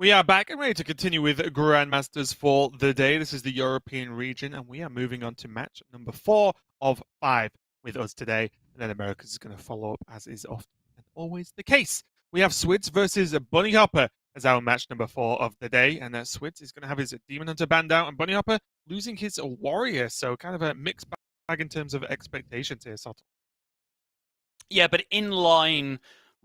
We are back and ready to continue with Grandmasters for the day. This is the European region, and we are moving on to match number 4 of 5 with us today. And then America is going to follow up, as is often and always the case. We have Swidz versus Bunnyhoppor as our match number 4 of the day. And Swidz is going to have his Demon Hunter banned out, and Bunnyhoppor losing his Warrior. So kind of a mixed bag in terms of expectations here, Soto. Yeah, but in line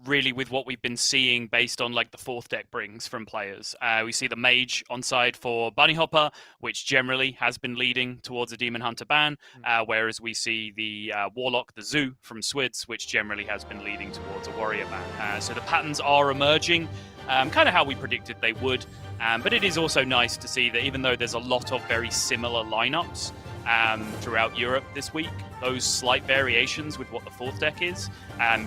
really with what we've been seeing based on like the fourth deck brings from players. We see the Mage on side for Bunnyhoppor, which generally has been leading towards a Demon Hunter ban, whereas we see the Warlock, the Zoo from Swidz, which generally has been leading towards a Warrior ban. So the patterns are emerging, kind of how we predicted they would, but it is also nice to see that even though there's a lot of very similar lineups throughout Europe this week, those slight variations with what the fourth deck is,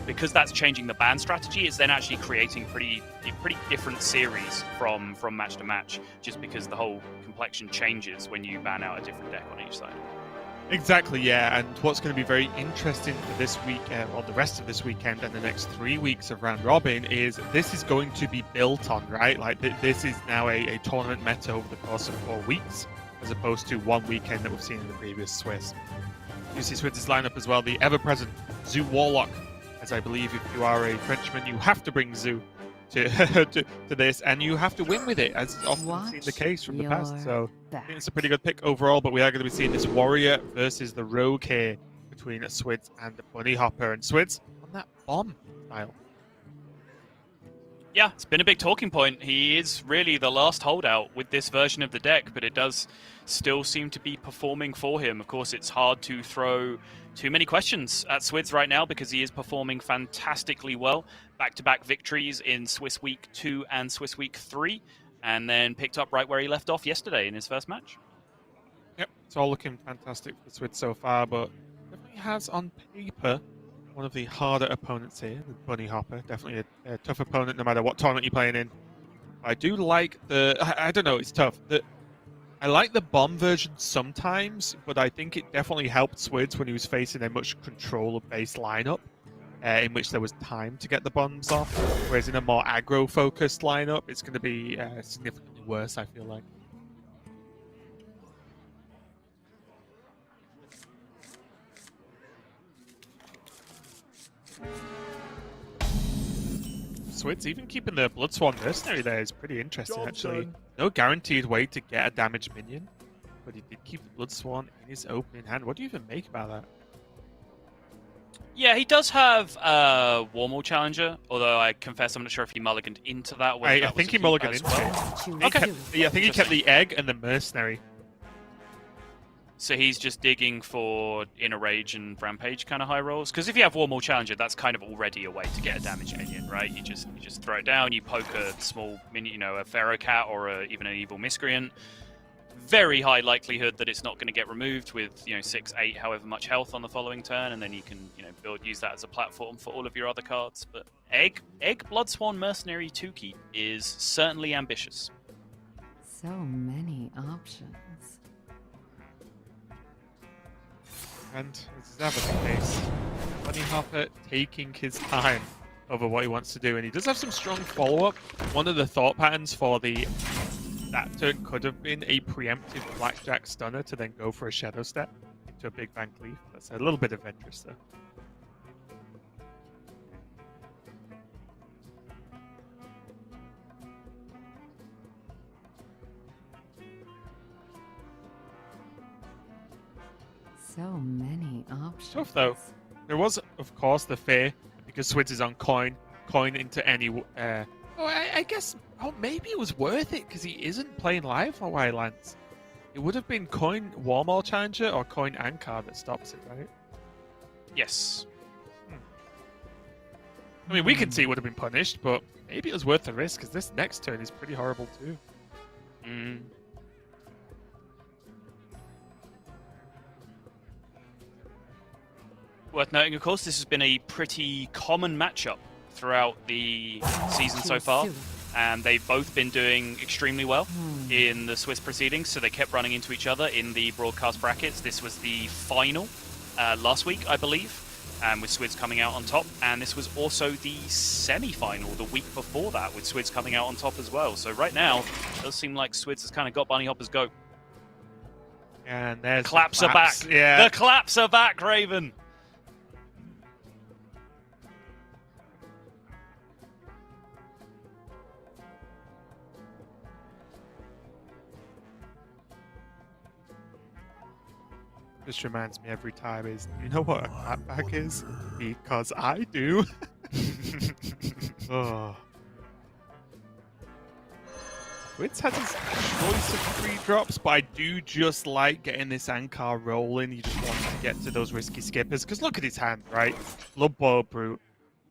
because that's changing the ban strategy, it's then actually creating a pretty different series from match to match, just because the whole complexion changes when you ban out a different deck on each side. Exactly, yeah, and what's going to be very interesting for this week, or the rest of this weekend and the next 3 weeks of round robin, is this is going to be built on, right? Like this is now a tournament meta over the course of 4 weeks, as opposed to 1 weekend that we've seen in the previous Swizz. You see Swizz's lineup as well, the ever-present Zoo Warlock, as I believe if you are a Frenchman, you have to bring Zoo to this, and you have to win with it, as often seen the case from the past. So I think it's a pretty good pick overall, but we are going to be seeing this Warrior versus the Rogue here between Swidz and Bunnyhoppor, and Swidz on that bomb style. Yeah, it's been a big talking point. He is really the last holdout with this version of the deck, but it does still seem to be performing for him. Of course, it's hard to throw too many questions at Swidz right now because he is performing fantastically well. Back-to-back victories in Swiss Week 2 and Swiss Week 3, and then picked up right where he left off yesterday in his first match. Yep, it's all looking fantastic for Swidz so far, but definitely has on paper one of the harder opponents here, the Bunnyhoppor. Definitely a tough opponent no matter what tournament you're playing in. I do like I don't know, it's tough. I like the bomb version sometimes, but I think it definitely helped Swidz when he was facing a much controller-based lineup, in which there was time to get the bombs off. Whereas in a more aggro-focused lineup, it's going to be significantly worse, I feel like. Swidz even keeping the Bloodsworn Mercenary there is pretty interesting, actually. No guaranteed way to get a damaged minion, but he did keep the Bloodsworn in his opening hand. What do you even make about that? Yeah, he does have Warmaul Challenger, although I confess I'm not sure if he mulliganed into that. I think he mulliganed into it. Okay. Yeah, I think he kept the Egg and the Mercenary. So he's just digging for Inner Rage and Rampage kind of high rolls. Because if you have Warmaul Challenger, that's kind of already a way to get a damaged minion, right? You just throw it down, you poke a small minion, you know, a Ferocat or even an Evil Miscreant. Very high likelihood that it's not going to get removed with, 6, 8, however much health on the following turn, and then you can, use that as a platform for all of your other cards. But Egg Bloodsworn Mercenary 2-key is certainly ambitious. So many options. And this is ever the case. Bunnyhoppor taking his time over what he wants to do, and he does have some strong follow-up. One of the thought patterns for that turn could have been a preemptive Blackjack Stunner to then go for a Shadow Step into a Big Bang Cleave. That's a little bit adventurous, though. So many options. Tough, though. There was, of course, the fear, because Swidz is on coin into any... I guess maybe it was worth it, because he isn't playing live for Wildlands. It would have been coin Warmaul Challenger or coin Ankar that stops it, right? Yes. I mean, we can see it would have been punished, but maybe it was worth the risk, because this next turn is pretty horrible, too. Worth noting, of course, this has been a pretty common matchup throughout the season so far, and they've both been doing extremely well in the Swiss proceedings, so they kept running into each other in the broadcast brackets. This was the final last week, I believe, with Swidz coming out on top. And this was also the semi-final the week before that, with Swidz coming out on top as well. So right now, it does seem like Swidz has kind of got Bunnyhoppor's go. And there's Claps are back. Yeah. The claps are back, Raven. This reminds me every time is, you know what a clapback is? Because I do. Oh. Swidz has his choice of 3 drops, but I do just like getting this Ankar rolling. He just wants to get to those risky skippers. Because look at his hand, right? Blood Boil Brute,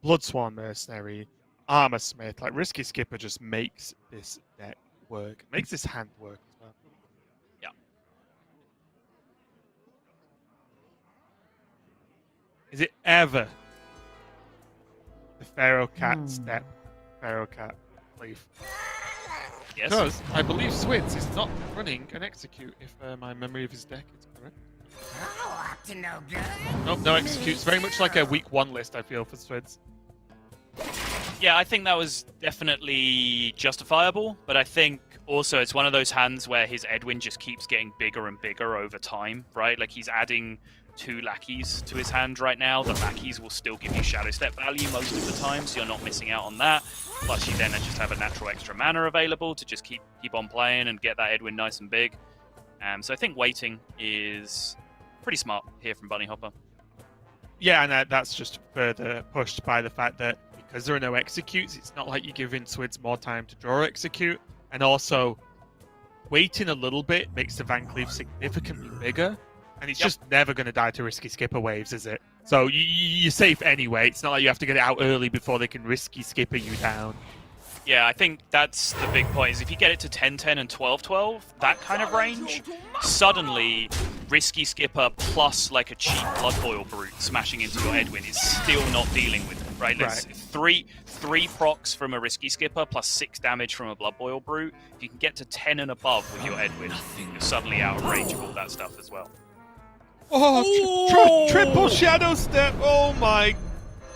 Bloodsworn Mercenary, Armor Smith. Like, risky skipper just makes this deck work. Makes this hand work as well. Yeah. Is it ever the Pharaoh Cat step? Pharaoh Cat leaf. Yes. Because I believe Swidz is not running an execute, if my memory of his deck is correct. Up to no good. Nope, no executes. Very much like a week 1 list, I feel, for Swidz. Yeah, I think that was definitely justifiable, but I think also it's one of those hands where his Edwin just keeps getting bigger and bigger over time, right? Like, he's adding 2 lackeys to his hand right now. The lackeys will still give you Shadow Step value most of the time, so you're not missing out on that. Plus, you then just have a natural extra mana available to just keep on playing and get that Edwin nice and big. So I think waiting is pretty smart here from Bunnyhoppor. Yeah, and that's just further pushed by the fact that because there are no executes, it's not like you're giving Swidz more time to draw execute. And also, waiting a little bit makes the Van Cleef significantly bigger. And it's just never going to die to risky skipper waves, is it? So you're safe anyway. It's not like you have to get it out early before they can risky skipper you down. Yeah, I think that's the big point, is if you get it to 10-10 and 12-12, that kind of range, suddenly risky skipper plus like a cheap Blood Boil Brute smashing into your Edwin is still not dealing with it, right? Let's, three procs from a risky skipper plus 6 damage from a Blood Boil Brute. If you can get to 10 and above with your Edwin, you're suddenly out of range of all that stuff as well. Oh, triple Shadow Step! Oh my!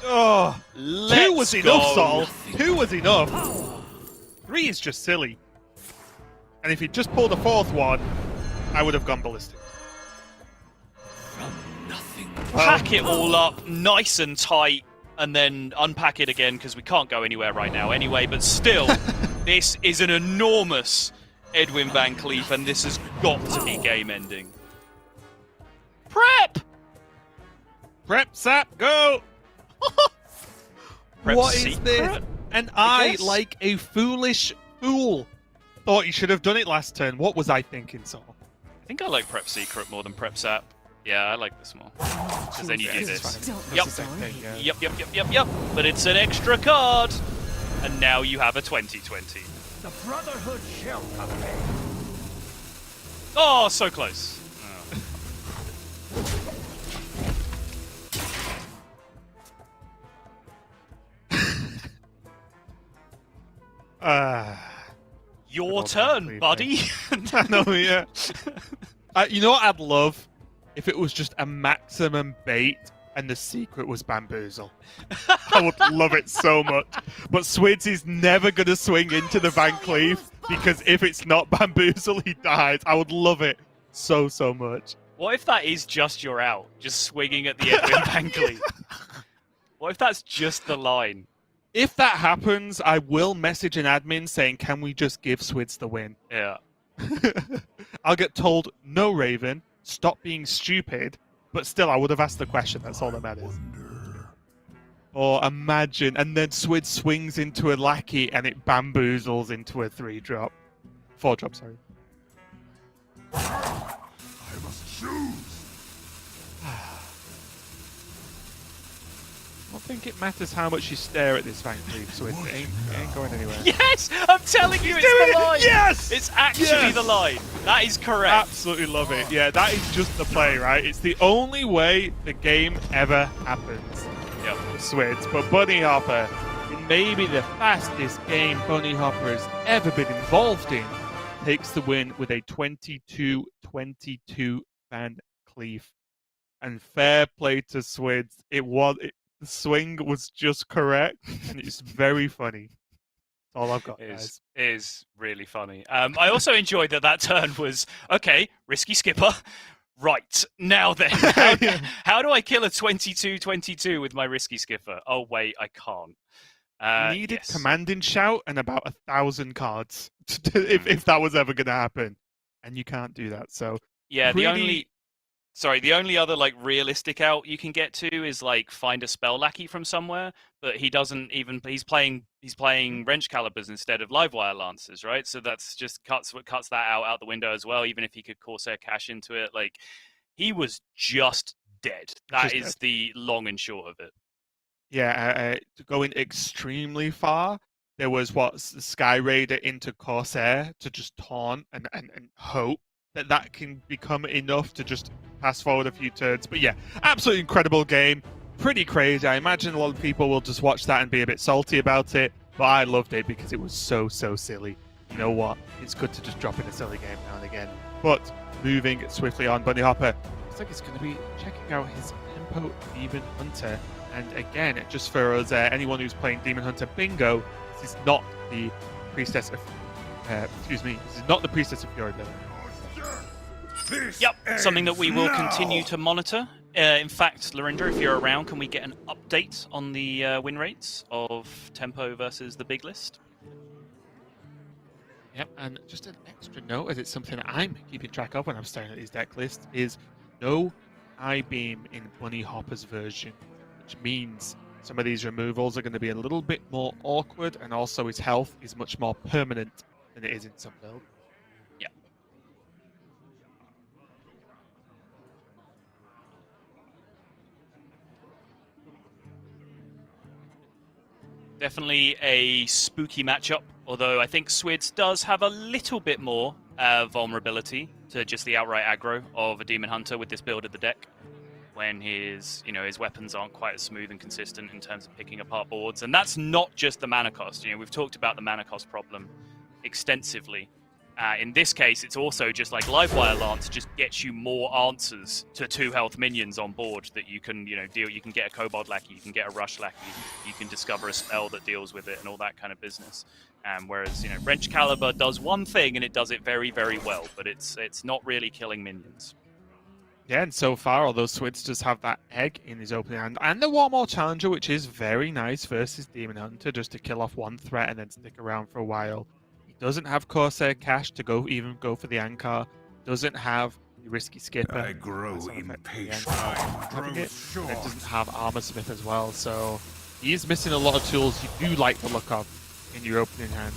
Oh, 2 was enough, Sol. 2 was enough. 3 is just silly. And if he'd just pulled a 4th one, I would have gone ballistic. Pack it all up nice and tight, and then unpack it again, because we can't go anywhere right now anyway, but still, this is an enormous Edwin Van Cleef, and this has got to be game-ending. Prep! Prep, sap, go! Prep What is secret? this? And I, like a foolish fool, thought you should have done it last turn. What was I thinking, Sol? I think I like Prep Secret more than Prep Sap. Yeah, I like this more. Because then you do this. Yep. But it's an extra card. And now you have a 2020. The Brotherhood shall prevail. Oh, so close. Your turn, buddy. I know, yeah. You know what I'd love? If it was just a maximum bait and the secret was Bamboozle. I would love it so much. But Swidz is never going to swing into the Van Cleef, because if it's not Bamboozle, he dies. I would love it so much. What if that is just your out? Just swinging at the Edwin Van Cleef? What if that's just the line? If that happens, I will message an admin saying, can we just give Swidz the win? Yeah. I'll get told, no, Raven, stop being stupid. But still, I would have asked the question. That's all that matters. Or imagine, and then Swidz swings into a lackey and it bamboozles into a 3-drop. 4-drop, sorry. I must choose. I don't think it matters how much you stare at this Van Cleef, Swidz. It ain't going anywhere. Yes! I'm telling you, it's the line! Yes! It's actually the line. That is correct. Absolutely love it. Yeah, that is just the play, right? It's the only way the game ever happens. Yep. Swidz. But Bunnyhoppor, in maybe the fastest game Bunnyhoppor has ever been involved in, takes the win with a 22-22 Van Cleef. and fair play to Swidz. The swing was just correct, and it's very funny. That's all I've got, guys. It is really funny. I also enjoyed that turn was, okay, risky skipper. Right, now then, how do I kill a 22-22 with my risky skipper? Oh, wait, I can't. Needed yes. commanding shout and about 1,000 cards if that was ever going to happen, and you can't do that. So yeah, the only other like realistic out you can get to is like find a spell lackey from somewhere, but he doesn't even. He's playing wrench calibers instead of livewire lancers, right? So that's just cuts that out the window as well. Even if he could Corsair cash into it, like he was just dead. That is the long and short of it. Yeah, going extremely far. There was Sky Raider into Corsair to just taunt and hope that can become enough to just pass forward a few turns. But yeah, absolutely incredible game. Pretty crazy. I imagine a lot of people will just watch that and be a bit salty about it. But I loved it because it was so silly. You know what? It's good to just drop in a silly game now and again. But moving swiftly on, Bunnyhoppor looks like he's going to be checking out his Tempo Demon Hunter. And again, just for us, anyone who's playing Demon Hunter Bingo, this is not the Priestess of... this is not the Priestess of Fury build. Yep, something that we will continue to monitor. In fact, Lorinda, if you're around, can we get an update on the win rates of Tempo versus the big list? Yep, and just an extra note, as it's something that I'm keeping track of when I'm staring at these deck lists, is no I-Beam in Bunnyhoppor's version, which means some of these removals are going to be a little bit more awkward, and also his health is much more permanent than it is in some builds. Yeah. Definitely a spooky matchup, although I think Swidz does have a little bit more vulnerability to just the outright aggro of a Demon Hunter with this build of the deck, when his weapons aren't quite as smooth and consistent in terms of picking apart boards. And that's not just the mana cost. We've talked about the mana cost problem extensively. In this case, it's also just like Livewire Lance just gets you more answers to 2 health minions on board that you can, deal. You can get a Kobold Lackey, you can get a Rush Lackey, you can discover a spell that deals with it and all that kind of business. Whereas, Wrench Caliber does one thing and it does it very, very well, but it's not really killing minions. Yeah, and so far, although Swidz does have that egg in his opening hand, and the Warmore Challenger, which is very nice versus Demon Hunter, just to kill off one threat and then stick around for a while. He doesn't have Corsair Cash to go for the Ankar, doesn't have the Risky Skipper. I grow impatient. It doesn't have Armor Smith as well, so he is missing a lot of tools you do like the look of in your opening hand.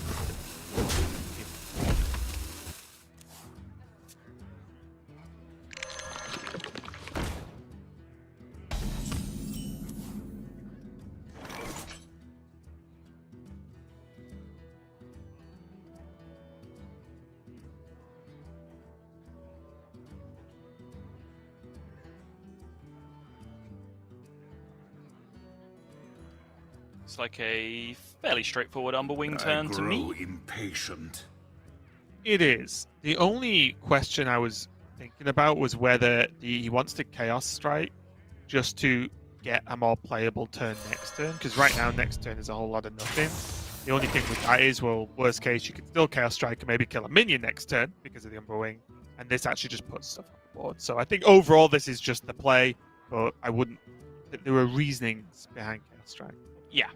It's like a fairly straightforward Umberwing turn to me. Impatient. It is. The only question I was thinking about was whether he wants to Chaos Strike just to get a more playable turn next turn, because right now next turn is a whole lot of nothing. The only thing with that is, well, worst case, you could still Chaos Strike and maybe kill a minion next turn because of the Umberwing, and this actually just puts stuff on the board. So I think overall this is just the play, but I wouldn't... There were reasonings behind Chaos Strike. Yeah.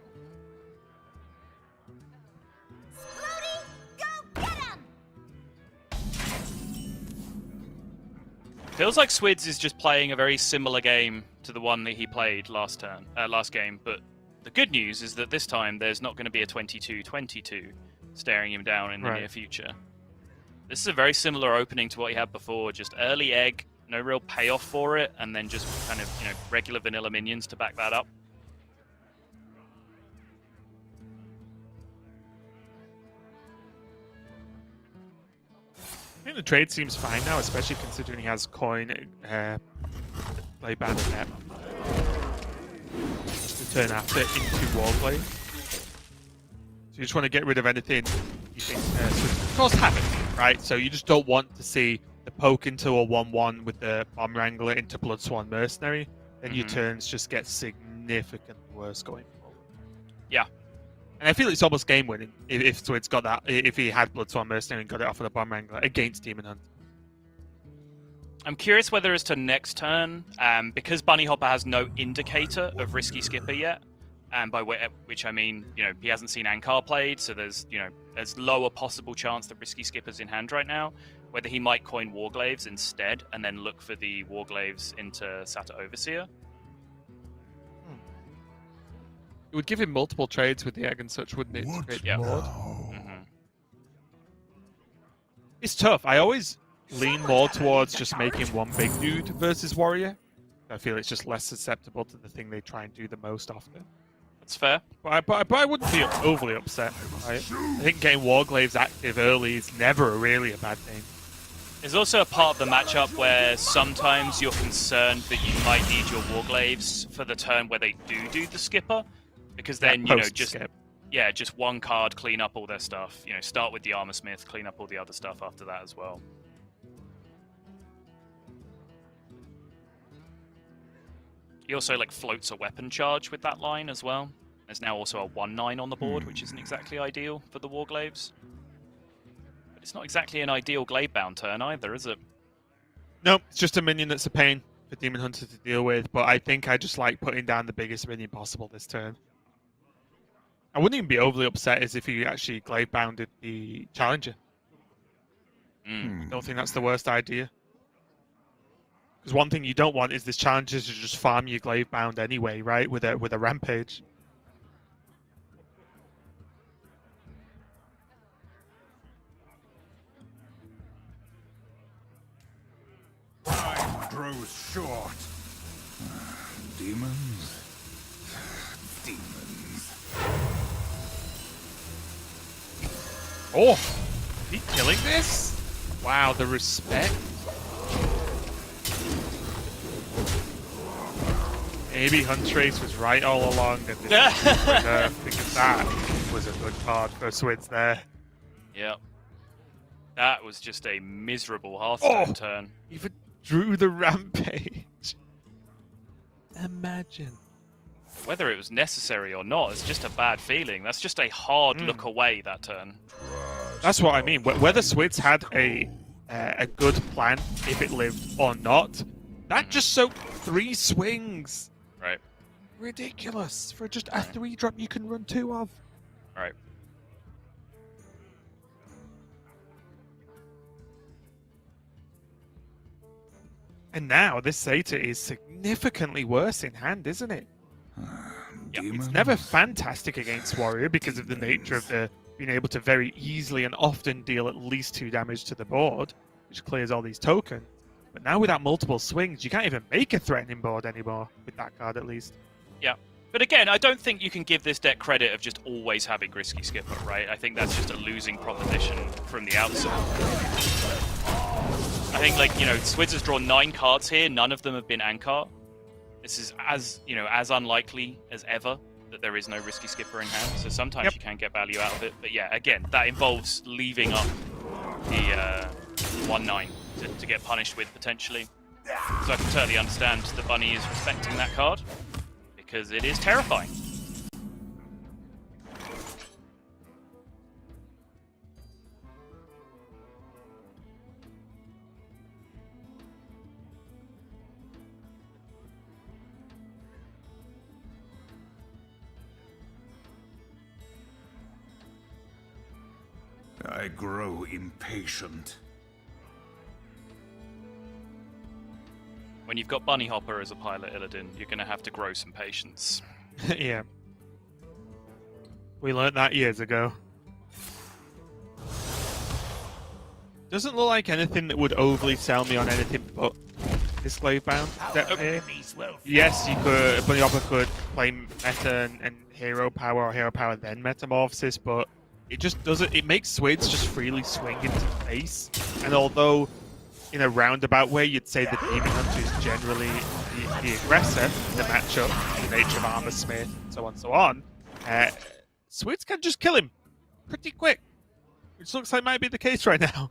Feels like Swidz is just playing a very similar game to the one that he played last game, but the good news is that this time there's not going to be a 22-22 staring him down in the near future. This is a very similar opening to what he had before, just early egg, no real payoff for it, and then just kind of, regular vanilla minions to back that up. I think the trade seems fine now, especially considering he has coin, play band and net to turn after into Warblade. So you just want to get rid of anything you think, of course, havoc, right? So you just don't want to see the poke into a 1/1 with the Bomb Wrangler into Bloodsworn Mercenary, then your Mhm. turns just get significantly worse going forward. Yeah. And I feel it's almost game winning if Swidz got that, if he had Bloodsworn Mercenary and got it off of the Bomb Wrangler against Demon Hunt. I'm curious whether as to next turn, because Bunnyhoppor has no indicator of Risky Skipper yet, and by which I mean, he hasn't seen Ankar played, so there's lower possible chance that Risky Skipper's in hand right now. Whether he might coin Warglaves instead, and then look for the Warglaves into Sata Overseer. It would give him multiple trades with the egg and such, wouldn't it? to What create Yeah. the board? Mhm. It's tough. I always lean more towards just making one big dude versus warrior. I feel it's just less susceptible to the thing they try and do the most often. That's fair. But I wouldn't be overly upset. Right? I think getting Warglaves active early is never really a bad thing. There's also a part of the matchup where sometimes you're concerned that you might need your Warglaves for the turn where they do the Skipper, because then Post-skip. just one card, clean up all their stuff. Start with the Armor Smith, clean up all the other stuff after that as well. He also floats a weapon charge with that line as well. There's now also a 1/9 on the board, which isn't exactly ideal for the Warglaves. But it's not exactly an ideal Glade-bound turn either, is it? Nope, it's just a minion that's a pain for Demon Hunter to deal with, but I think I just like putting down the biggest minion possible this turn. I wouldn't even be overly upset as if he actually glade-bounded the Challenger. I don't think that's the worst idea. Because one thing you don't want is this Challenger to just farm your glade-bound anyway, right, with a Rampage. Time grows short. Demons. Demons. Oh! Is he killing this? Wow, the respect. Maybe Huntrace was right all along and this because that was a good card for Swidz there. Yep. That was just a miserable Hearthstone Oh! turn. Even drew the Rampage. Imagine. Whether it was necessary or not, it's just a bad feeling. That's just a hard look away, that turn. That's what I mean. Whether Swidz had a good plan, if it lived or not, that just soaked 3 swings. Right. Ridiculous for just a 3-drop you can run 2 of. Right. And now this Sata is significantly worse in hand, isn't it? It's never fantastic against Warrior because of the nature of the being able to very easily and often deal at least 2 damage to the board, which clears all these tokens. But now without multiple swings, you can't even make a threatening board anymore, with that card at least. Yeah. But again, I don't think you can give this deck credit of just always having Risky Skipper, right? I think that's just a losing proposition from the outset. I think, Swidz has drawn 9 cards here. None of them have been Ankar. This is as unlikely as ever that there is no Risky Skipper in hand. So sometimes you can get value out of it. But yeah, again, that involves leaving up the 1/9 to get punished with, potentially. So I can totally understand the Bunny is respecting that card, because it is terrifying. I grow impatient. When you've got Bunnyhoppor as a pilot, Illidan, you're going to have to grow some patience. Yeah. We learned that years ago. Doesn't look like anything that would overly sell me on anything but this glade-bound deck here. Yes, you could. Bunnyhoppor could play meta and hero power or hero power then metamorphosis, but it just doesn't. It makes Swidz just freely swing into face, and although in a roundabout way you'd say that Demon Hunter is generally the aggressor in the matchup, the nature of Armor Smith, so on and so on, Swidz can just kill him pretty quick, which looks like might be the case right now.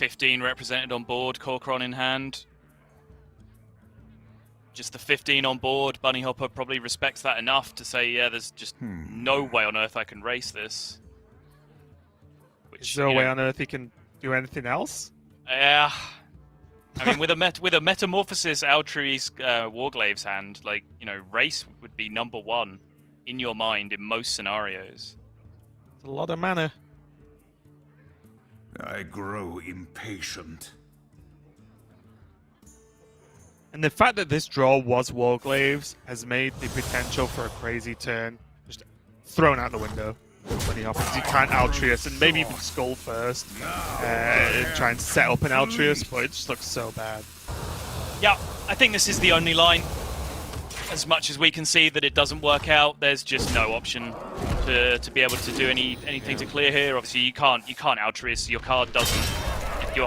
15 represented on board, Corcoran in hand. Just the 15 on board, Bunnyhoppor probably respects that enough to say, yeah, there's just no way on earth I can race this. Is there a way on earth he can do anything else? Yeah. I mean, with a Metamorphosis Altruis Warglave's hand, like, race would be number one in your mind in most scenarios. It's a lot of mana. I grow impatient. And the fact that this draw was Warglaves has made the potential for a crazy turn just thrown out the window. Bunnyhoppor, you can't Altruis and maybe even Skull first and try and set up an Altruis, but it just looks so bad. Yeah, I think this is the only line. As much as we can see that it doesn't work out, there's just no option to be able to do anything to clear here. Obviously, you can't Altruis. Your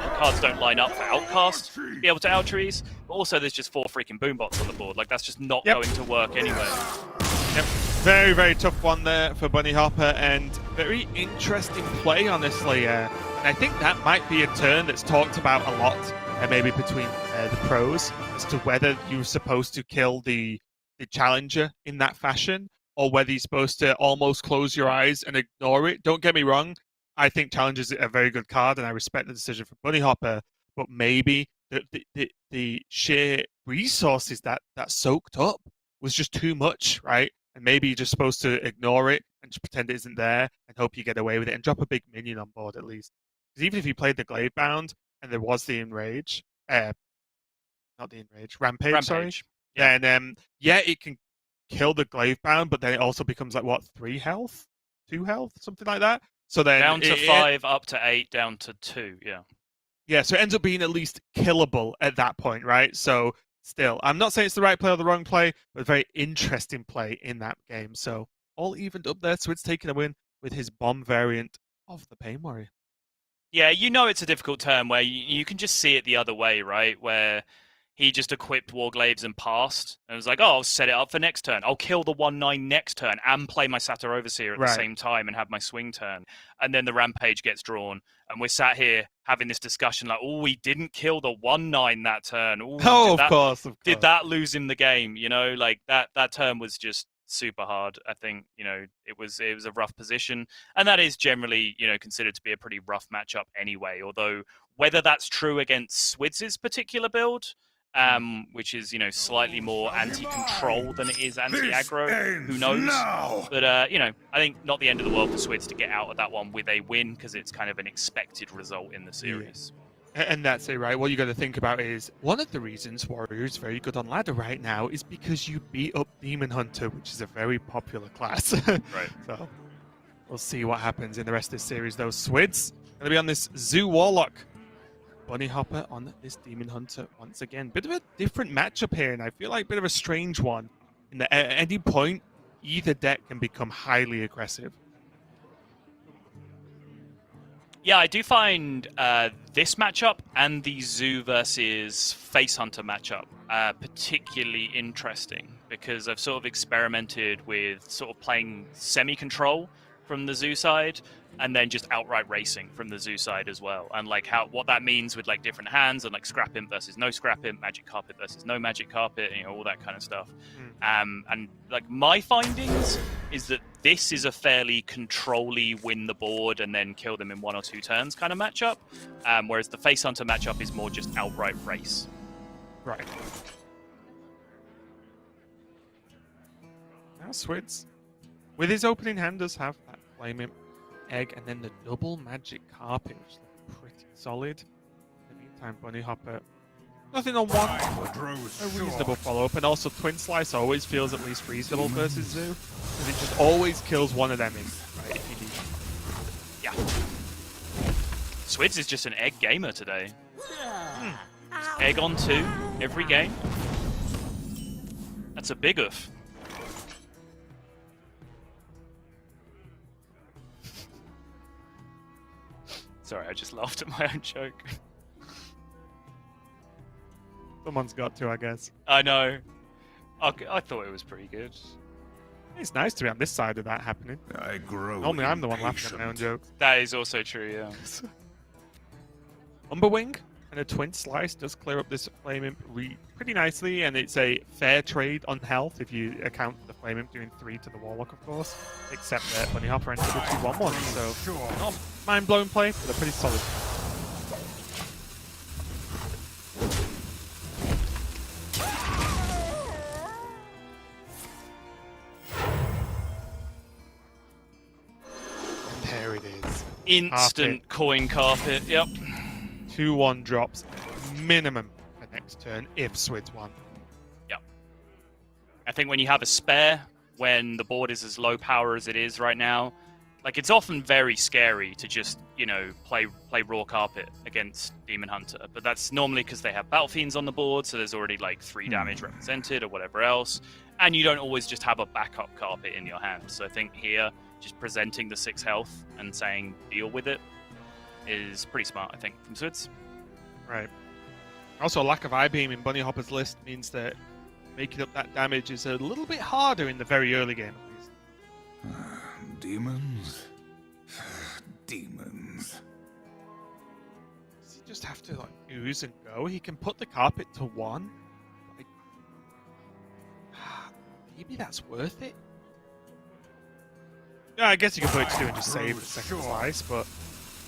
cards don't line up for Outcast to be able to Altruis. But also, there's just 4 freaking boombots on the board. Like, that's just not going to work anyway. Yep. Very, very tough one there for Bunnyhoppor, and very interesting play, honestly. And I think that might be a turn that's talked about a lot, maybe between the pros, as to whether you're supposed to kill the challenger in that fashion, or whether you're supposed to almost close your eyes and ignore it. Don't get me wrong, I think challenger's a very good card, and I respect the decision from Bunnyhoppor, but maybe the sheer resources that soaked up was just too much, right? And maybe you're just supposed to ignore it and just pretend it isn't there and hope you get away with it and drop a big minion on board at least. Because even if you played the Glavebound and there was the Enrage, not the Enrage, Rampage. Sorry. Yeah. Then, it can kill the Glavebound, but then it also becomes like, 3 health? 2 health? Something like that? So then down to 5, up to 8, down to 2, yeah. Yeah, so it ends up being at least killable at that point, right? So still, I'm not saying it's the right play or the wrong play, but a very interesting play in that game. So all evened up there. Swidz taking a win with his bomb variant of the Pain Warrior. Yeah, it's a difficult turn where you can just see it the other way, right? Where he just equipped Warglaves and passed, and was like, oh, I'll set it up for next turn. I'll kill the 1/9 next turn and play my Satyr Overseer at the same time and have my swing turn. And then the Rampage gets drawn, and we're sat here having this discussion like, oh, we didn't kill the 1/9 that turn. Ooh, of course. Did that lose him the game? Like that turn was just super hard. I think, it was a rough position, and that is generally, considered to be a pretty rough matchup anyway. Although whether that's true against Swidz's particular build, which is, slightly more anti-control than it is anti-aggro. Who knows? Now. But, I think not the end of the world for Swidz to get out of that one with a win, because it's kind of an expected result in the series. And that's it, right? What you got to think about is one of the reasons Warrior is very good on ladder right now is because you beat up Demon Hunter, which is a very popular class. Right. So we'll see what happens in the rest of this series, though. Swidz going to be on this Zoo Warlock. Bunnyhoppor on this Demon Hunter once again. Bit of a different matchup here, and I feel like a bit of a strange one. At any point, either deck can become highly aggressive. Yeah, I do find this matchup and the Zoo versus Face Hunter matchup particularly interesting, because I've sort of experimented with sort of playing semi-control from the Zoo side, and then just outright racing from the Zoo side as well, and like what that means with like different hands, and like Scrap Imp versus no Scrap Imp, Magic Carpet versus no Magic Carpet, all that kind of stuff. And like my findings is that this is a fairly control-y win the board and then kill them in 1 or 2 turns kind of matchup, whereas the Face Hunter matchup is more just outright race. Right. Now Swidz, with his opening hand, does have that Flame Imp, Egg, and then the double Magic Carpet, which looks pretty solid. In the meantime, Bunnyhoppor, nothing on one. A reasonable follow-up, and also Twin Slice always feels at least reasonable versus Zoo, because it just always kills one of them in, right, if you need. Yeah. Swidz is just an egg gamer today. Egg on 2 every game. That's a big oof. Sorry, I just laughed at my own joke. Someone's got to, I guess. I know. I thought it was pretty good. It's nice to be on this side of that happening. I grow Normally I'm the one impatient. laughing at my own jokes. That is also true, yeah. Umberwing and a Twin Slice does clear up this Flame Imp pretty nicely, and it's a fair trade on health if you account the Flame Imp doing 3 to the Warlock, of course, except that Bunnyhoppor entered a 2-1-1, so not mind-blowing play, but a pretty solid. And there it is. Instant coin carpet. Yep. 2-1 drops minimum for next turn if Swidz won. Yep. I think when you have a spare, when the board is as low power as it is right now, like it's often very scary to just, you know, play raw carpet against Demon Hunter. But that's normally because they have Battle Fiends on the board, so there's already like 3 damage represented or whatever else. And you don't always just have a backup carpet in your hand. So I think here, just presenting the 6 health and saying deal with it is pretty smart, I think, from Swidz. Right. Also, lack of I-Beam in Bunnyhoppor's list means that making up that damage is a little bit harder in the very early game, at least. Demons? Demons. Does he just have to, like, ooze and go? He can put the carpet to 1. Like, maybe that's worth it? Yeah, I guess you can put it to 2 and just save the second slice, but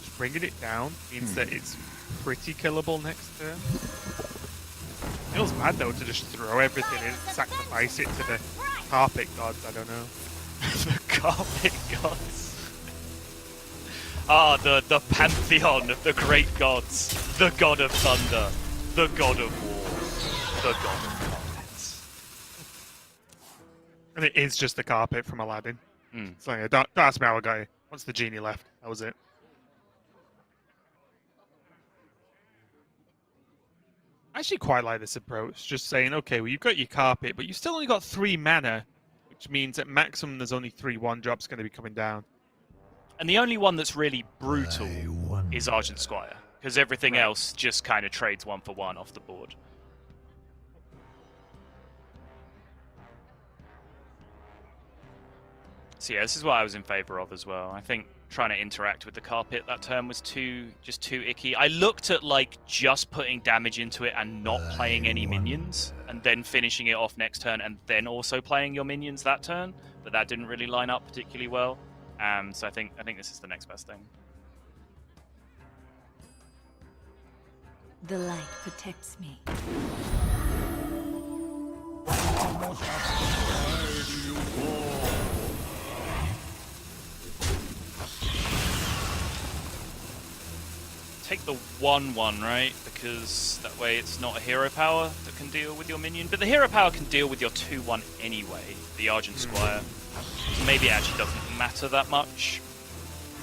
just bringing it down means that it's pretty killable next turn. Feels bad though to just throw everything in, sacrifice it to the carpet gods, I don't know. The carpet gods. Ah, the pantheon of the great gods. The god of thunder. The god of war. The god of carpets. And it is just the carpet from Aladdin. Mm. So yeah, don't ask me how I got it. Once the genie left, that was it. I actually quite like this approach. Just saying, okay, well, you've got your carpet, but you've still only got 3 mana, which means at maximum there's only 3 1-drops going to be coming down. And the only one that's really brutal is Argent Squire, because everything else just kind of trades 1 for 1 off the board. So yeah, this is what I was in favor of as well. I think trying to interact with the carpet that turn was too icky. I looked at like just putting damage into it and not playing any minions, and then finishing it off next turn, and then also playing your minions that turn, but that didn't really line up particularly well. So I think this is the next best thing. The light protects me. Take the 1/1, right? Because that way it's not a hero power that can deal with your minion. But the hero power can deal with your 2/1 anyway, the Argent Squire. So maybe it actually doesn't matter that much.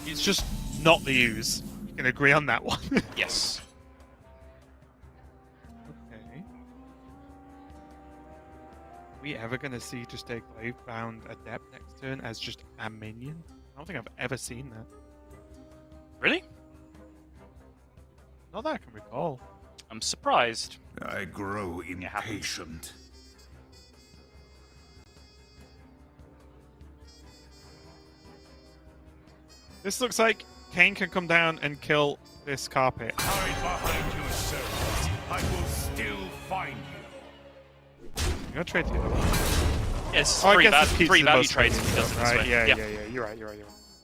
It's just not the use. You can agree on that one. Yes. Okay. Are we ever going to see just a Glaive-bound Adept next turn as just a minion? I don't think I've ever seen that. Really? Not that I can recall. I'm surprised. I grow impatient. This looks like Kane can come down and kill this carpet. Hide behind yourselves. I will still find you. I'm going to trade to you. Yes, Oh, I free, guess this keeps free the value most trades if he does it this right? way. Yeah, Yep. yeah. You're right.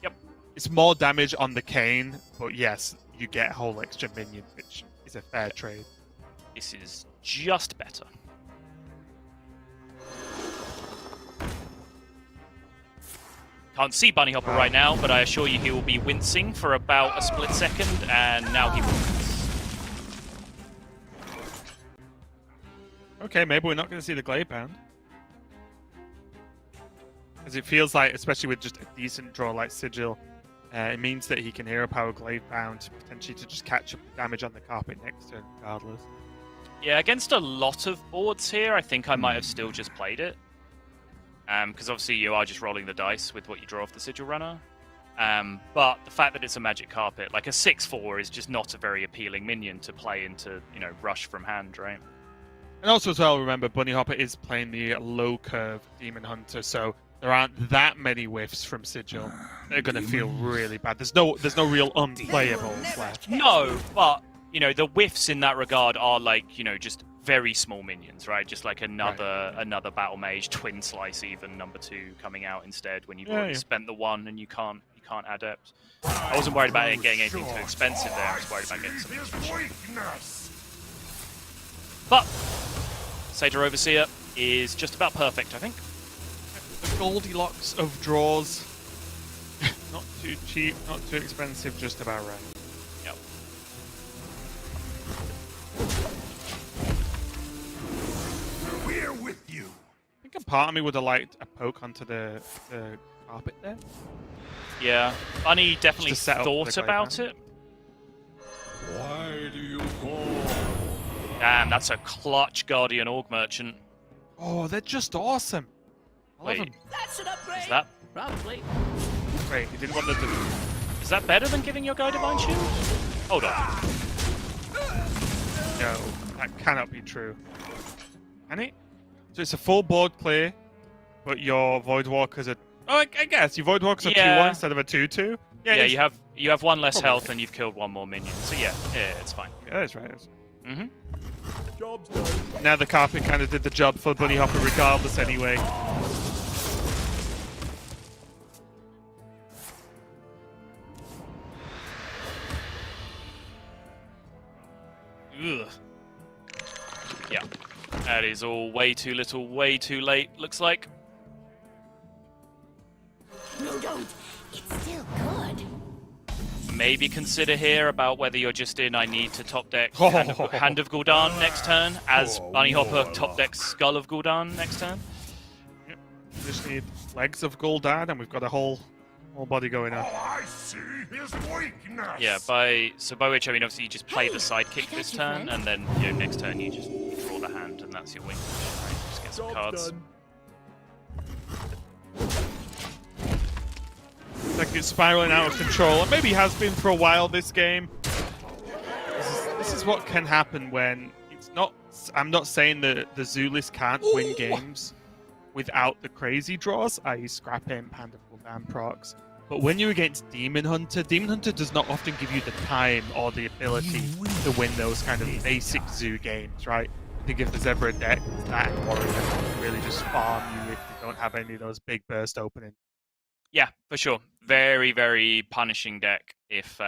Yep. It's more damage on the Kane, but yes, you get a whole extra minion, which is a fair trade. This is just better. Can't see Bunnyhoppor right now, but I assure you he will be wincing for about a split second, and now he will. Okay, maybe we're not going to see the Glaive-bound. As it feels like, especially with just a decent draw like Sigil, it means that he can hero power Glaive-bound, potentially to just catch up the damage on the carpet next turn, regardless. Yeah, against a lot of boards here, I think I might have still just played it. Because obviously you are just rolling the dice with what you draw off the Sigil Runner. But the fact that it's a magic carpet, like a 6/4 is just not a very appealing minion to play into, you know, rush from hand, right? And also as well, remember, Bunnyhoppor is playing the low curve Demon Hunter, so there aren't that many whiffs from Sigil. They're going to feel really bad. There's no real unplayables left. No, but you know, the whiffs in that regard are like, you know, just very small minions, right? Just like another battle mage, twin slice even, number 2 coming out instead when you've already spent the 1 and you can't adept. I wasn't worried about it getting anything too expensive there. I was worried about getting something cheap. But Satyr Overseer is just about perfect, I think. The Goldilocks of draws. Not too cheap, not too expensive, just about right. Yep. We're with you. I think a part of me would have liked a poke onto the carpet there. Yeah, Bunny definitely Just to set up thought the about Grave it. Why do you go? Damn, that's a clutch Guardian Org Merchant. Oh, they're just awesome. I love Wait, them. That's an upgrade. is that Wait, you didn't want to do. is that better than giving your guy Divine Shield? Hold on. No, that cannot be true. Can it? So it's a full board clear, but your Voidwalkers are. Oh, I guess your Voidwalkers are 2-1 instead of a 2-2. Yeah, it's- you have 1 less Probably. health and you've killed 1 more minion. So yeah, it's fine. Yeah, that's right. Mm-hmm. Job's done. Now the carpet kind of did the job for Bunnyhoppor regardless anyway. Ugh. Yeah, that is all way too little, way too late. Looks like. No, don't. It's still good. Maybe consider here about whether you're just in I need to top deck Oh. Hand of Gul'dan next turn, as Oh, Bunnyhoppor Warlock. top decks Skull of Gul'dan next turn. Just need legs of Gul'dan and we've got a whole body going on. All I see is weakness. Yeah, by which I mean obviously you just play the sidekick I got this you, turn, friend. and then you know, next turn you just draw the hand, and that's your win. Right, just get some Job's cards. done. Like it's spiraling out of control, and maybe has been for a while this game. This is what can happen when it's not. I'm not saying that the Zoo list can't win games without the crazy draws, i.e. Scrap Imp, Hand of Gul'dan procs. But when you're against Demon Hunter does not often give you the time or the ability to win those kind of basic Zoo games, right? I think if there's ever a deck, it's that Warrior can really just farm you if you don't have any of those big burst openings. Yeah, for sure. Very, very punishing deck if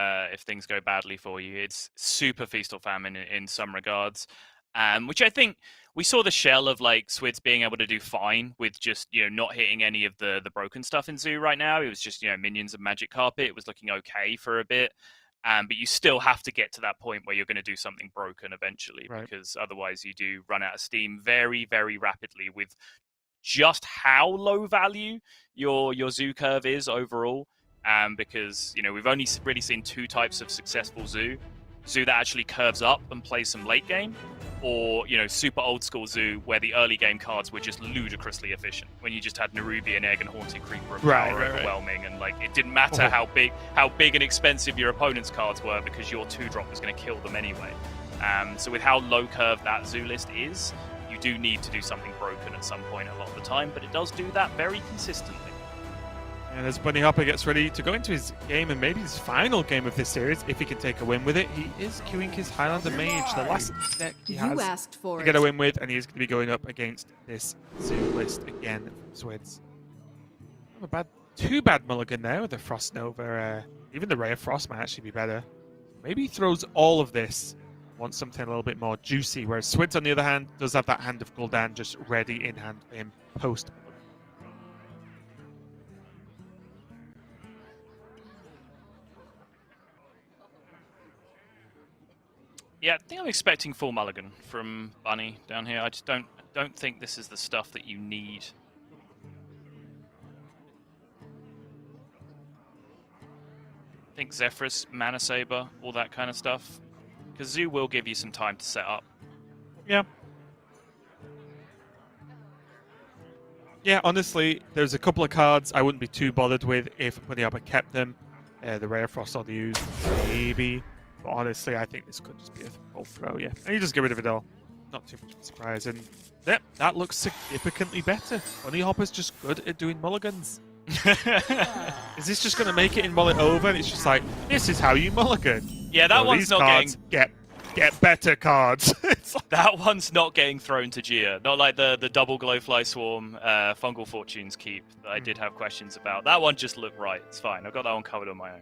things go badly for you. It's super feast or famine in some regards, which I think we saw the shell of like Swidz being able to do fine with just not hitting any of the broken stuff in Zoo right now. It was just minions and Magic Carpet. It was looking okay for a bit, but you still have to get to that point where you're going to do something broken eventually, Right. because otherwise you do run out of steam very, very rapidly with just how low value your Zoo curve is overall, because we've only really seen 2 types of successful Zoo that actually curves up and plays some late game, or super old school Zoo where the early game cards were just ludicrously efficient when you just had Nerubian Egg and Haunted Creeper and Right, Power right. overwhelming, and like it didn't matter how big and expensive your opponent's cards were because your 2-drop was going to kill them anyway. So with how low curve that Zoo list is, you do need to do something broken at some point a lot of the time, but it does do that very consistently. And as Bunnyhoppor gets ready to go into his game, and maybe his final game of this series, if he can take a win with it, he is queuing his Highlander Mage, the last deck he You has asked for to it. get a win with, and he is going to be going up against this Zoo list again from Swidz. Not too bad mulligan there with the Frost Nova. Even the Ray of Frost might actually be better. Maybe he throws all of this, wants something a little bit more juicy, whereas Swidz, on the other hand, does have that Hand of Gul'dan just ready in hand for him post. Yeah, I think I'm expecting full mulligan from Bunny down here. I just don't think this is the stuff that you need. I think Zephyrus, Mana Saber, all that kind of stuff. Because Zoo will give you some time to set up. Yeah. Yeah, honestly, there's a couple of cards I wouldn't be too bothered with if Bunnyhoppor kept them. The Rare Frost I'll use, maybe. But honestly, I think this could just be a full throw, yeah. And you just get rid of it all. Not too much of a surprise. And yep, that looks significantly better. Bunnyhopper's just good at doing mulligans. Is this just going to make it in mullet over? And it's just like, this is how you mulligan. Yeah, that Well, one's these not cards getting... get get better cards. It's like, That one's not getting thrown to Gia. Not like the double Glowfly Swarm, Fungal Fortunes keep that I did have questions about. That one just looked right. It's fine. I've got that one covered on my own.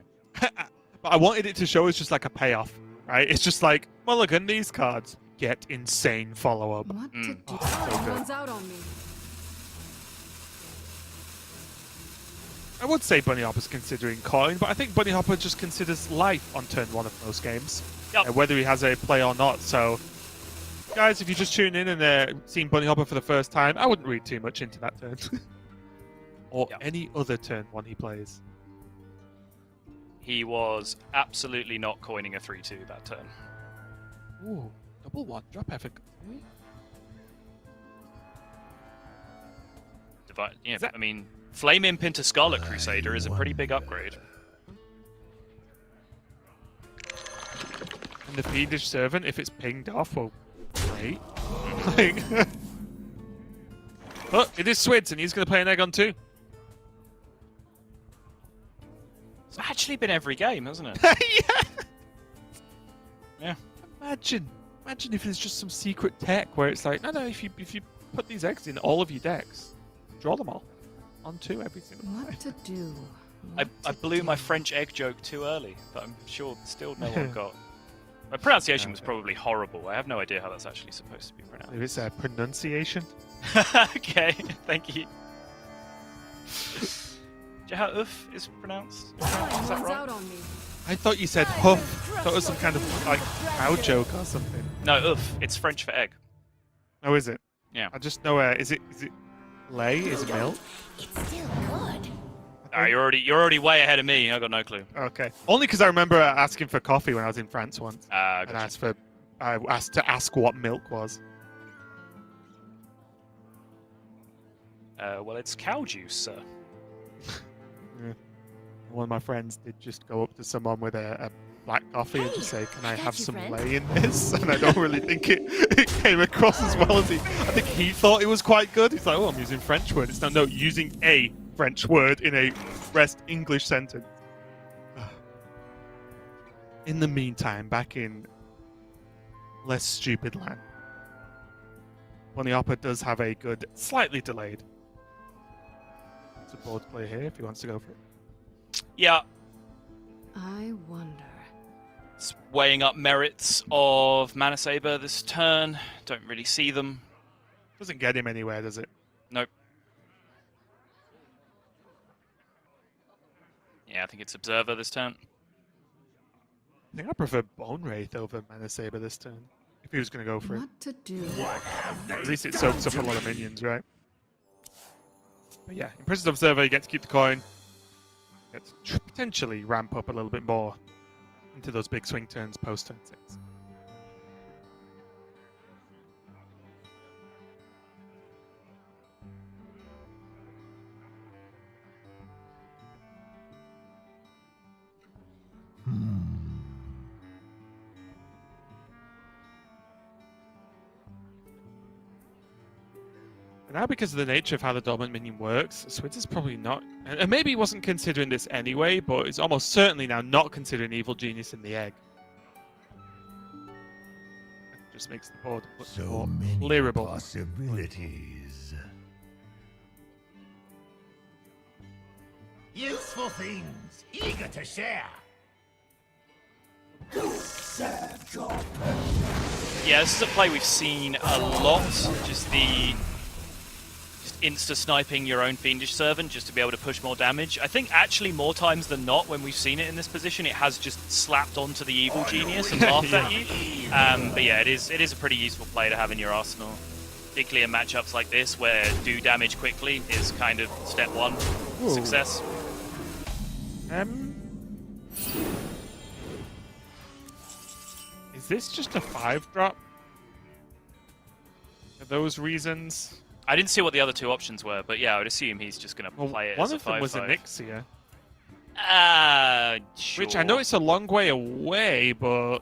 but I wanted it to show us just like a payoff, right? It's just like, well, look at these cards. Get insane follow-up. What to do? So good. One's out on me. I would say Bunnyhopper's considering coin, but I think Bunnyhoppor just considers life on turn 1 of most games, Yep. whether he has a play or not. So, guys, if you just tune in and seen Bunnyhoppor for the first time, I wouldn't read too much into that turn. or Yep. any other turn 1 he plays. He was absolutely not coining a 3-2 that turn. Ooh, double 1 drop efficacy. Yeah, Is that- I mean, Flame Imp into Scarlet Crusader is a pretty big upgrade. And the Fiendish Servant, if it's pinged off, well, great. Like, but it is Swidz, and he's going to play an egg on 2. It's actually been every game, hasn't it? Yeah. Yeah. Imagine if there's just some secret tech where it's like, no, if you put these eggs in all of your decks, draw them all on 2 every single time. What to do? I What blew to my do? French egg joke too early, but I'm sure still no one got. My pronunciation was Okay. probably horrible. I have no idea how that's actually supposed to be pronounced. If it's a pronunciation. Okay, thank you. Do you know how oof is pronounced? Is that One's right? out on me. I thought you said huff. I thought it was some kind of like cow joke or something. No, oof. It's French for egg. Oh, is it? Yeah. I just know. Is it lay? Is it milk? It's still good. You're already way ahead of me. I got no clue. Okay. Only because I remember asking for coffee when I was in France once, and Gotcha. I asked to ask what milk was. Well, it's cow juice, sir. Yeah. One of my friends did just go up to someone with a black coffee and just say, "Can I I got have you, some friend." lay in this?" And I don't really think it came across as well as I think he thought it was quite good. He's like, "Oh, I'm using French word." It's no, using a French word in a rest English sentence. In the meantime, back in less stupid land, Bunnyhoppor does have a good, slightly delayed. It's a board play here if he wants to go for it. Yeah, I wonder. it's weighing up merits of Mana Saber this turn. Don't really see them. Doesn't get him anywhere, does it? Nope. Yeah, I think it's Observer this turn. I think I prefer Bone Wraith over Mana Saber this turn. If he was going to go for it. What to do? At least it soaks up a lot of minions, right? But yeah, Imprisoned Observer, you get to keep the coin. Get to potentially ramp up a little bit more into those big swing turns post turn 6. And now, because of the nature of how the Dormant Minion works, Swidz is probably not... And maybe he wasn't considering this anyway, but he's almost certainly now not considering Evil Genius in the egg. It just makes the board look So more many clearable. possibilities. Useful things, eager to share. Yeah, this is a play we've seen a lot. Just insta-sniping your own Fiendish Servant just to be able to push more damage. I think actually more times than not when we've seen it in this position, it has just slapped onto the Evil Genius and laughed at you. But yeah, it is a pretty useful play to have in your arsenal. Particularly in matchups like this where do damage quickly is kind of step 1 Ooh. success. Is this just a 5-drop? For those reasons? I didn't see what the other 2 options were, but yeah, I would assume he's just going to Well, play it one as a of them 5/5. was a Nixia, Sure. which I know it's a long way away, but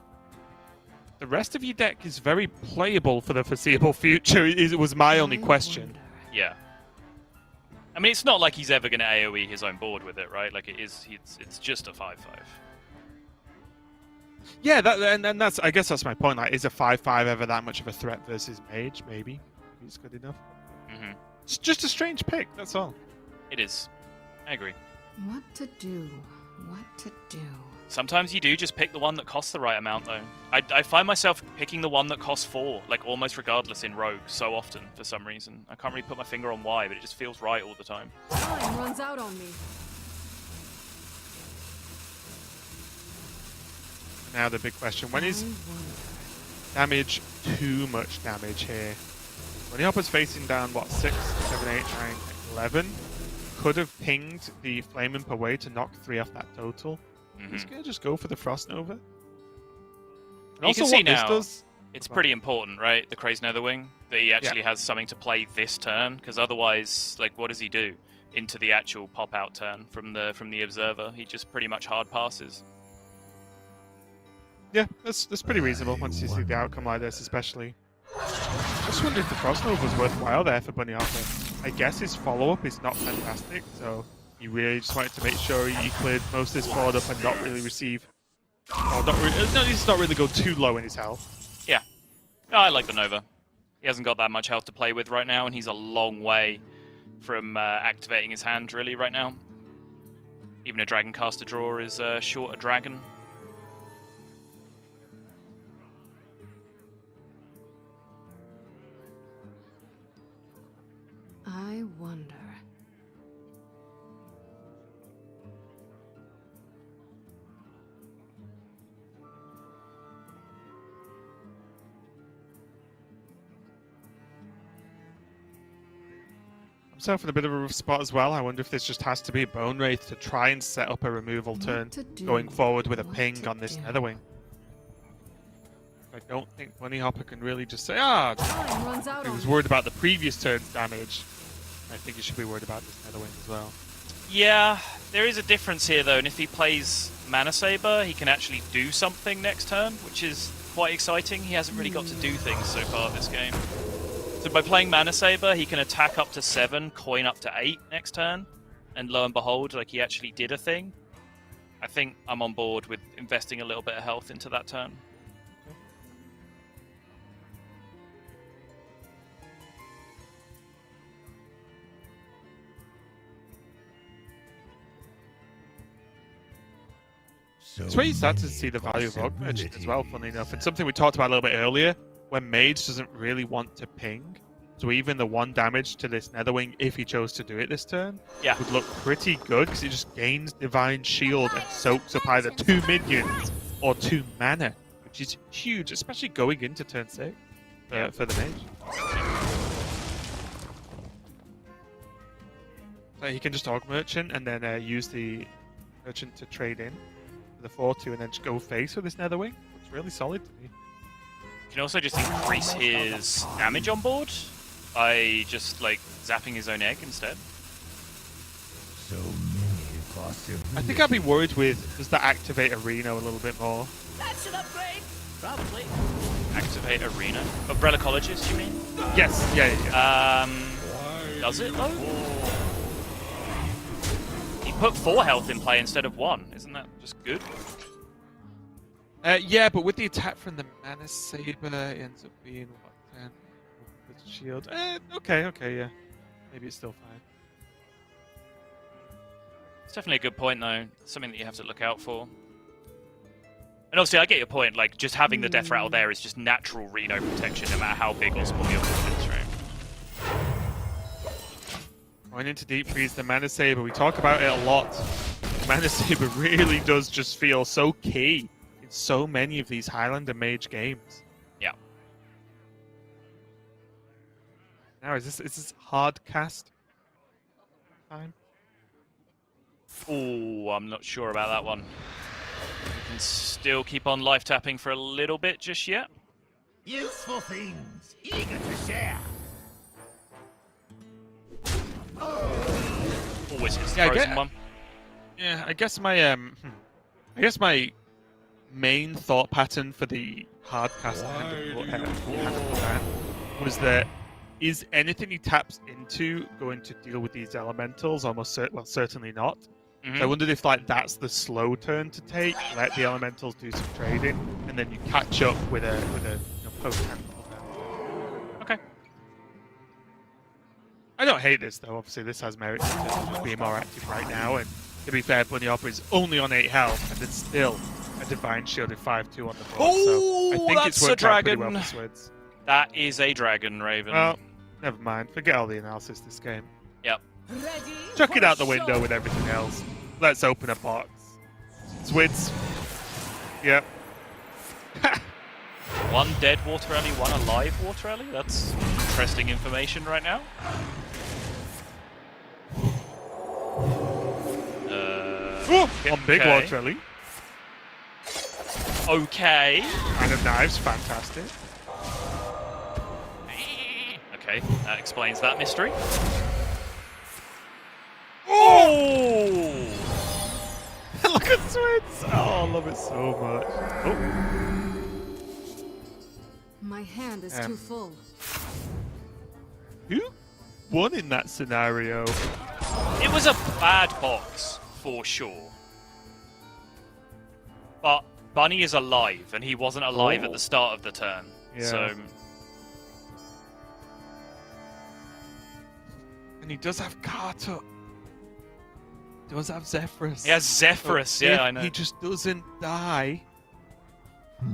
the rest of your deck is very playable for the foreseeable future. It was my only I question. wonder. Yeah. I mean, it's not like he's ever going to AoE his own board with it, right? Like, it's just a 5/5. Yeah, and that's I guess that's my point. Like, is a 5/5 ever that much of a threat versus Mage? Maybe it's good enough. Hmm. It's just a strange pick. That's all. It is. I agree. What to do? What to do? Sometimes you do just pick the one that costs the right amount, though. I find myself picking the one that costs 4, like almost regardless in Rogue, so often for some reason. I can't really put my finger on why, but it just feels right all the time. Time runs out on me. Now the big question: when is I wonder. damage too much damage here? Bunnyhoppor's facing down what 6, 7, 8, 9, 11. Could have pinged the Flame Imp away to knock 3 off that total. He's gonna just go for the Frost Nova. And You also can see what this now, does. it's pretty important, right? The Crazed Netherwing, that he actually has something to play this turn, because otherwise, like, what does he do into the actual pop-out turn from the Observer? He just pretty much hard passes. Yeah, that's pretty reasonable once you see the outcome like this, especially. Just wonder if the Frost Nova was worthwhile there for Bunnyhoppor. I guess his follow-up is not fantastic, so he really just wanted to make sure he cleared most of this board up and not really receive, or not really, no, he's not really go too low in his health. Yeah. No, I like the Nova. He hasn't got that much health to play with right now, and he's a long way from activating his hand, really, right now. Even a Dragon Caster draw is short a dragon. I wonder. Himself in a bit of a rough spot as well. I wonder if this just has to be a Bone Wraith to try and set up a removal What turn to do, going forward with a what ping to on this do. Netherwing. I don't think Bunnyhoppor can really just say, ah, Time runs out he on was me. worried about the previous turn's damage. I think he should be worried about this Netherwing as well. Yeah, there is a difference here, though, and if he plays Mana Saber, he can actually do something next turn, which is quite exciting. He hasn't really got to do things so far this game. So by playing Mana Saber, he can attack up to 7, coin up to 8 next turn, and lo and behold, like, he actually did a thing. I think I'm on board with investing a little bit of health into that turn. It's where you start to see the value of Rogue Merchant as well, funnily enough. And something we talked about a little bit earlier, when Mage doesn't really want to ping. So even the 1 damage to this Netherwing, if he chose to do it this turn, would look pretty good, because it just gains Divine Shield and soaks up either 2 minions or 2 mana, which is huge, especially going into turn 6 for the Mage. So he can just Orc Merchant and then use the Merchant to trade in for the 4/2 and then just go face with this Netherwing. Looks really solid to me. You can also just increase his damage on board by just, like, zapping his own egg instead. So many possibilities. I think I'd be worried with, does that activate Arena a little bit more? That's an upgrade. Probably. Activate Arena. Of Relicologist, you mean? Yes, yeah. Does it, though? He put 4 health in play instead of 1. Isn't that just good? Yeah, but with the attack from the Mana Saber, it ends up being, what, 10? With the shield. Okay, yeah. Maybe it's still fine. It's definitely a good point, though. Something that you have to look out for. And obviously, I get your point. Like, just having the Death Rattle there is just natural Reno protection, no matter how big or small your opponent is, right? Going into Deep Freeze, the Mana Saber, we talk about it a lot. The Mana Saber really does just feel so key in so many of these Highlander Mage games. Yeah. Now, is this hard cast time? Oh, I'm not sure about that one. We can still keep on life tapping for a little bit just yet. Useful things, eager to share. Always hits the Yeah, I frozen get- one. Yeah, I guess my main thought pattern for the hard cast was that is anything he taps into going to deal with these elementals? Almost certainly not. So I wondered if like that's the slow turn to take, let the elementals do some trading, and then you catch up with a post hand. Okay. I don't hate this though. Obviously, this has merit to be more active right now. And to be fair, Bunnyhoppor is only on 8 health, and it's still a divine shielded 5-2 on the board. Oh, so I think that's it's worked a out pretty dragon. well for Swidz. That is a dragon, Raven. Well, never mind. Forget all the analysis this game. Yep. Ready Chuck it for out the window show. with everything else. Let's open a box. Swidz. Yep. 1 dead water alley, 1 alive water alley. That's interesting information right now. On big okay. water alley. Okay. Kind of knives, fantastic. Okay, that explains that mystery. Oh! Look at Swidz! Oh, I love it so much. Oh. My hand is too full. Who won in that scenario? It was a bad box, for sure. But Bunny is alive, and he wasn't alive at the start of the turn. Yeah. So... And he does have Carter. He does have Zephyrus. He has Zephyrus, So yeah, if I know. he just doesn't die,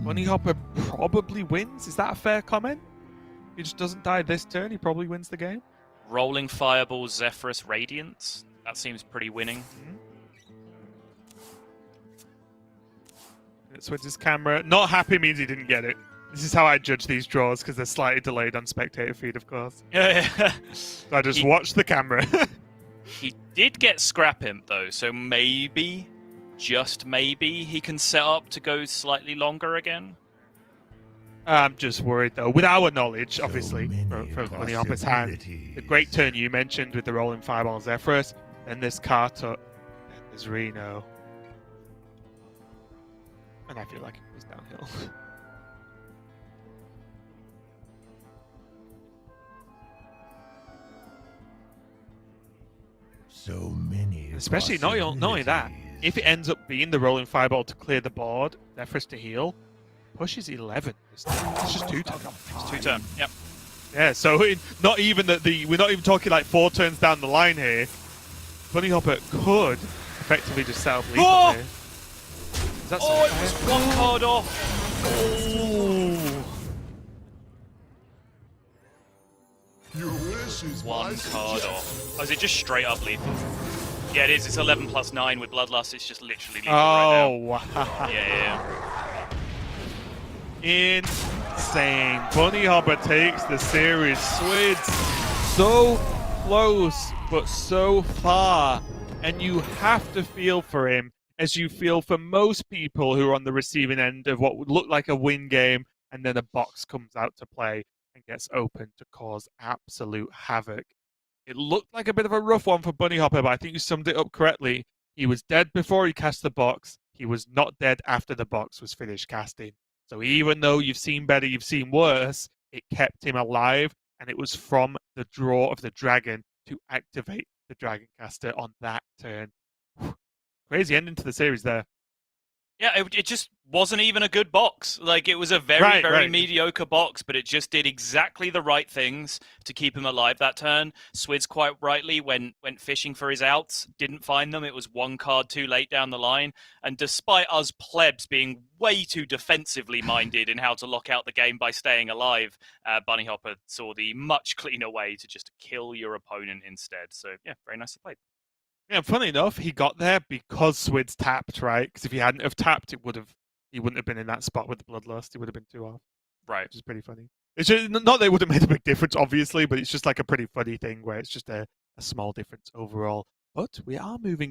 Bunnyhoppor probably wins. Is that a fair comment? If he just doesn't die this turn, he probably wins the game. Rolling Fireball, Zephyrus, Radiance. That seems pretty winning. Switches camera. Not happy means he didn't get it. This is how I judge these draws, because they're slightly delayed on spectator feed, of course. Yeah. So I just watch the camera. He did get Scrap Imp, though, so maybe, just maybe, he can set up to go slightly longer again. I'm just worried, though. With our knowledge, obviously, many from Bunnyhoppor's hand, the great turn you mentioned with the rolling fireball Zephyrus, then there's Cartut, then there's Reno. And I feel like it goes downhill. So many. Especially not only that, if it ends up being the rolling fireball to clear the board, Zephyrus to heal, pushes 11. It's just 2 turn. It's 2 turn, yep. Yeah, so not even we're not even talking like 4 turns down the line here. Bunnyhoppor could effectively just set up lethal Oh! here. Is that Oh, it was 1 card off. Oh. Your wish is 1 card off. Oh, is it just straight up lethal? Yeah, it is. It's 11 plus 9 with Bloodlust. It's just literally lethal right Oh, wow. now. Yeah. Insane. Bunnyhoppor takes the series. Swidz so close, but so far. And you have to feel for him as you feel for most people who are on the receiving end of what would look like a win game, and then a box comes out to play and gets open to cause absolute havoc. It looked like a bit of a rough one for Bunnyhoppor, but I think you summed it up correctly. He was dead before he cast the box. He was not dead after the box was finished casting. So even though you've seen better, you've seen worse, it kept him alive, and it was from the draw of the dragon to activate the Dragon Caster on that turn. Crazy ending to the series there. Yeah, it just wasn't even a good box. Like, it was a very mediocre box, but it just did exactly the right things to keep him alive that turn. Swidz quite rightly went fishing for his outs, didn't find them. It was 1 card too late down the line. And despite us plebs being way too defensively minded in how to lock out the game by staying alive, Bunnyhoppor saw the much cleaner way to just kill your opponent instead. So, yeah, very nicely played. Yeah, funny enough, he got there because Swidz tapped, right? Because if he hadn't have tapped, he wouldn't have been in that spot with the Bloodlust. He would have been 2 off. Right. Which is pretty funny. It's just, not that it would have made a big difference, obviously, but it's just like a pretty funny thing where it's just a small difference overall. But we are moving